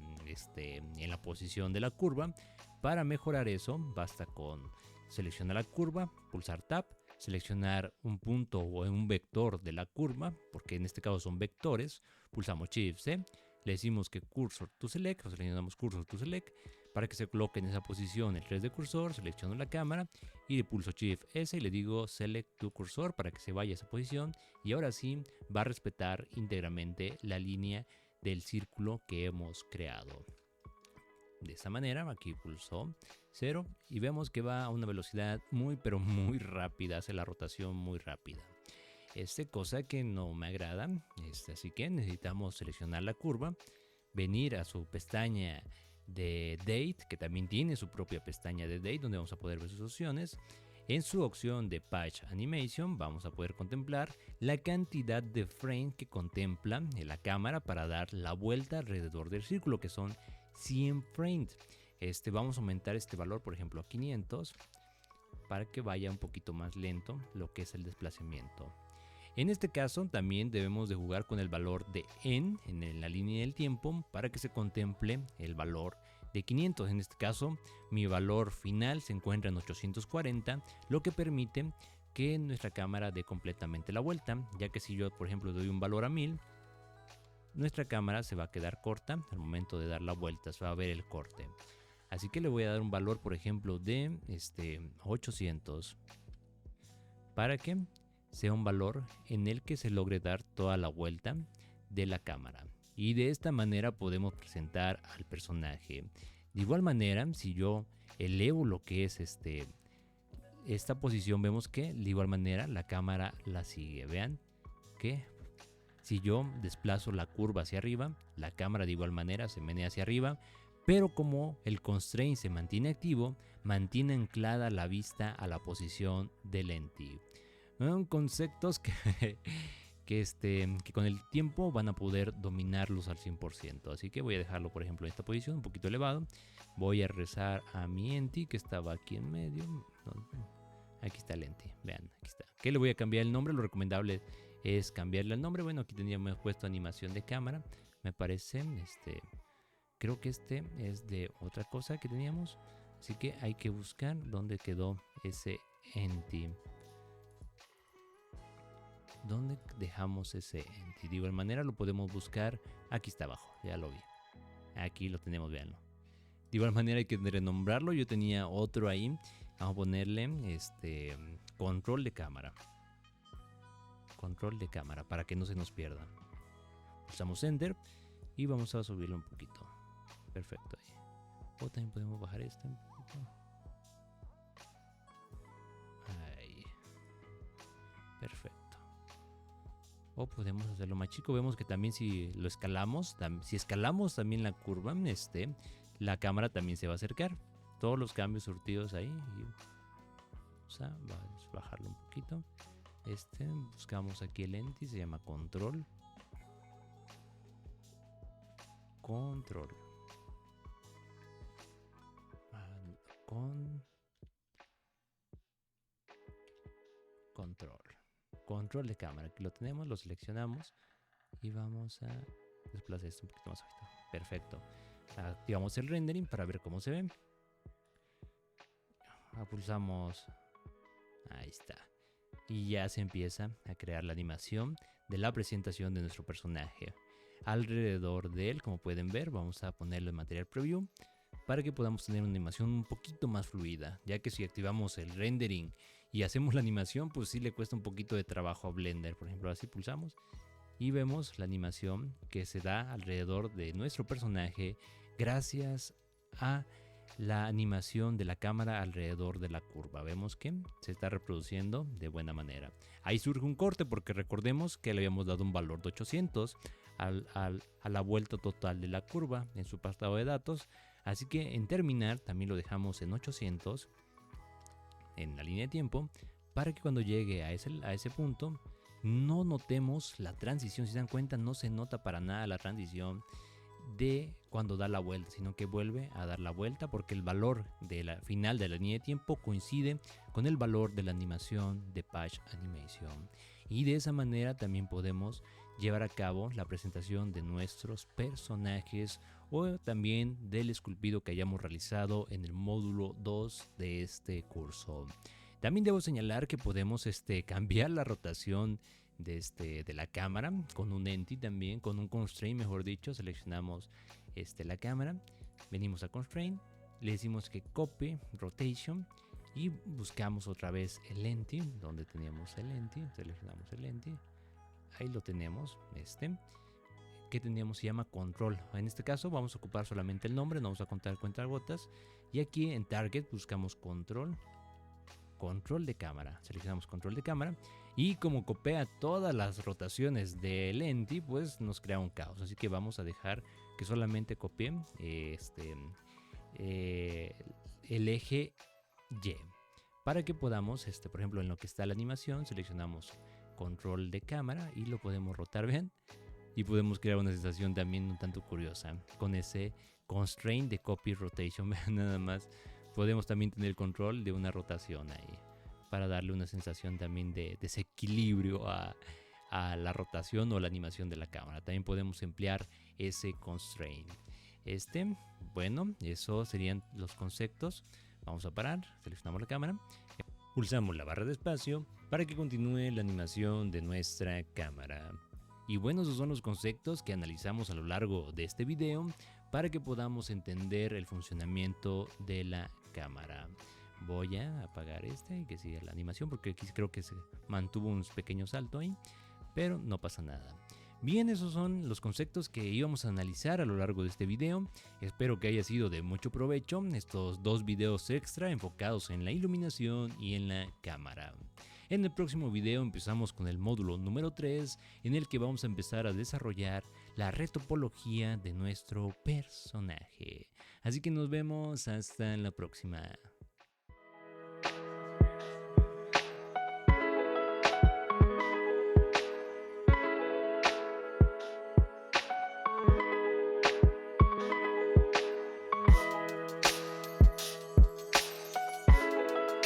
en la posición de la curva. Para mejorar eso basta con seleccionar la curva, pulsar Tab, seleccionar un punto o un vector de la curva, porque en este caso son vectores, pulsamos Shift C, le decimos que Cursor to Select, o seleccionamos Cursor to Select, para que se coloque en esa posición el 3 de cursor, selecciono la cámara y le pulso Shift S y le digo Select to Cursor para que se vaya a esa posición, y ahora sí va a respetar íntegramente la línea del círculo que hemos creado. De esta manera, aquí pulso 0 y vemos que va a una velocidad muy pero muy rápida, hace la rotación muy rápida. Cosa que no me agrada, así que necesitamos seleccionar la curva, venir a su pestaña de Date, que también tiene su propia pestaña de Date donde vamos a poder ver sus opciones. En su opción de Patch Animation vamos a poder contemplar la cantidad de frames que contempla la cámara para dar la vuelta alrededor del círculo, que son 100 frames. Vamos a aumentar este valor, por ejemplo, a 500 para que vaya un poquito más lento lo que es el desplazamiento. En este caso también debemos de jugar con el valor de en la línea del tiempo para que se contemple el valor de 500. En este caso mi valor final se encuentra en 840, lo que permite que nuestra cámara dé completamente la vuelta, ya que si yo por ejemplo doy un valor a 1000, nuestra cámara se va a quedar corta al momento de dar la vuelta, se va a ver el corte. Así que le voy a dar un valor por ejemplo de 800 para que sea un valor en el que se logre dar toda la vuelta de la cámara, y de esta manera podemos presentar al personaje. De igual manera, si yo elevo lo que es esta posición, vemos que de igual manera la cámara la sigue. Vean que si yo desplazo la curva hacia arriba, la cámara de igual manera se menea hacia arriba, pero como el constraint se mantiene activo, mantiene anclada la vista a la posición del lente. Son conceptos que con el tiempo van a poder dominarlos al 100%. Así que voy a dejarlo, por ejemplo, en esta posición, un poquito elevado. Voy a regresar a mi enti que estaba aquí en medio. Aquí está el enti, vean, aquí está. ¿Qué le voy a cambiar el nombre? Lo recomendable es cambiarle el nombre. Bueno, aquí teníamos puesto animación de cámara, me parece. Creo que es de otra cosa que teníamos. Así que hay que buscar dónde quedó ese enti. ¿Dónde dejamos ese enti? De igual manera lo podemos buscar. Aquí está abajo, ya lo vi. Aquí lo tenemos, véanlo. De igual manera hay que renombrarlo. Yo tenía otro ahí. Vamos a ponerle control de cámara. Control de cámara para que no se nos pierda. Pulsamos Enter y vamos a subirlo un poquito. Perfecto. O también podemos bajar este un poquito. Ahí. Perfecto. O podemos hacerlo más chico. Vemos que también si lo escalamos, si escalamos también la curva, la cámara también se va a acercar. Todos los cambios surtidos ahí. Vamos a bajarlo un poquito. Buscamos aquí el enti, se llama control. Control. Control. Control de cámara. Aquí lo tenemos, lo seleccionamos y vamos a desplazar esto un poquito más bajito. Perfecto. Activamos el rendering para ver cómo se ve. Pulsamos. Ahí está. y ya se empieza a crear la animación de la presentación de nuestro personaje. Alrededor de él, como pueden ver, vamos a ponerlo en material preview para que podamos tener una animación un poquito más fluida, ya que si activamos el rendering y hacemos la animación, pues sí le cuesta un poquito de trabajo a Blender. Por ejemplo, así pulsamos y vemos la animación que se da alrededor de nuestro personaje gracias a la animación de la cámara alrededor de la curva. Vemos que se está reproduciendo de buena manera. Ahí surge un corte porque recordemos que le habíamos dado un valor de 800 a la vuelta total de la curva en su pasado de datos. Así que en terminar también lo dejamos en 800 en la línea de tiempo para que cuando llegue a ese punto no notemos la transición. Si se dan cuenta, no se nota para nada la transición de cuando da la vuelta, sino que vuelve a dar la vuelta porque el valor de la final de la línea de tiempo coincide con el valor de la animación de Patch Animation, y de esa manera también podemos llevar a cabo la presentación de nuestros personajes o también del esculpido que hayamos realizado en el módulo 2 de este curso. También debo señalar que podemos cambiar la rotación de la cámara con un Entity también, con un Constraint mejor dicho. Seleccionamos la cámara, venimos a Constraint, le decimos que Copy Rotation y buscamos otra vez el Entity, donde teníamos el Entity, seleccionamos el Entity, ahí lo tenemos, que teníamos se llama Control. En este caso vamos a ocupar solamente el nombre, no vamos a contar cuentagotas, y aquí en Target buscamos Control de cámara, seleccionamos Control de cámara, y como copia todas las rotaciones del Entity, pues nos crea un caos, así que vamos a dejar que solamente copie el eje Y para que podamos, por ejemplo, en lo que está la animación, seleccionamos Control de cámara y lo podemos rotar bien, y podemos crear una sensación también un tanto curiosa con ese Constraint de Copy Rotation. Nada más podemos también tener control de una rotación ahí para darle una sensación también de desequilibrio a la rotación o la animación de la cámara. También podemos emplear ese constraint. Bueno, eso serían los conceptos. Vamos a parar, seleccionamos la cámara, pulsamos la barra de espacio para que continúe la animación de nuestra cámara. Y bueno, esos son los conceptos que analizamos a lo largo de este video para que podamos entender el funcionamiento de la cámara. Voy a apagar y que siga la animación porque aquí creo que se mantuvo un pequeño salto ahí, pero no pasa nada. Bien, esos son los conceptos que íbamos a analizar a lo largo de este video. Espero que haya sido de mucho provecho estos dos videos extra enfocados en la iluminación y en la cámara. En el próximo video empezamos con el módulo número 3, en el que vamos a empezar a desarrollar la retopología de nuestro personaje. Así que nos vemos hasta la próxima.